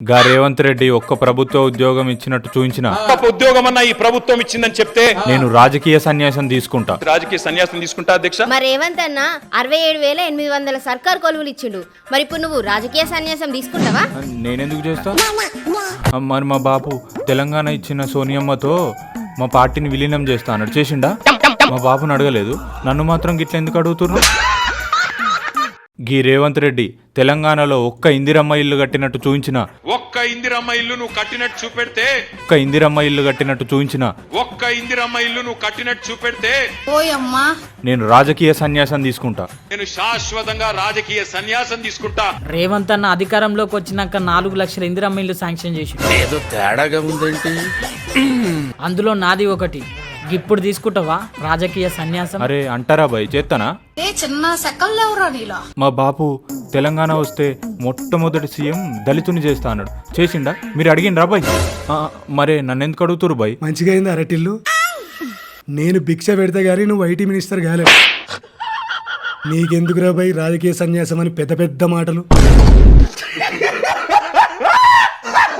గా రేవంత్ రెడ్డి ఒక్క ప్రభుత్వ ఉద్యోగం ఇచ్చినట్టు చూయించిన ఉద్యోగం అన్న ఈ ప్రభుత్వం ఇచ్చిందని చెప్తే నేను రాజకీయ సన్యాసం తీసుకుంటా. రాజకీయ సన్యాసం తీసుకుంటా అధ్యక్ష. మరి రేవంత్ అన్న 67,800 సర్కార్ కొలువులు ఇచ్చిండు. మరి ఇప్పుడు నువ్వు రాజకీయ సన్యాసం తీసుకుంటావా? నేనెందుకు చేస్తా? మరి మా బాపు తెలంగాణ ఇచ్చిన సోనియమ్మతో మా పార్టీని విలీనం చేస్తా అన్నాడు, చేసిండా? మా బాపుని అడగలేదు, నన్ను మాత్రం గిట్ల ఎందుకు అడుగుతున్నారు? గీ రేవంత్ రెడ్డి తెలంగాణలో ఒక్క ఇందిరమ్మ ఇల్లు కట్టినట్టు చూయించిన ఒక్క ఇందిరమ్మ ఇల్లు నువ్వు కట్టినట్టు చూపెడితే ఓయమ్మా నేను రాజకీయ సన్యాసం తీసుకుంటా. నేను శాశ్వతంగా రాజకీయ సన్యాసం తీసుకుంటా. రేవంత్ అన్న అధికారంలోకి వచ్చినాక 4 లక్షల ఇందిరమ్మ ఇల్లు శాంక్షన్ చేసి ఏదో తేడాగా ఉందేంటి? అందులో నాది ఒకటి. ఇప్పుడు తీసుకుంటావా రాజకీయ సన్యాసం? అరే అంటారా భయ్, చేస్తానా? మా బాపు తెలంగాణ వస్తే మొట్టమొదటి సీఎం దళితుని చేస్తా అన్నాడు, చేసిండా? మీరు అడిగిండ్రా బాయ్? మరే నన్ను ఎందుకు అడుగుతురు బాయ్? మంచిగా అయింది అరటిల్లు. నేను భిక్ష పెడితే గానీ నువ్వు ఐటీ మినిస్టర్ కాలేవు. నీకెందుకురా బాయ్ రాజకీయ సన్యాసం అని పెద్ద పెద్ద మాటలు?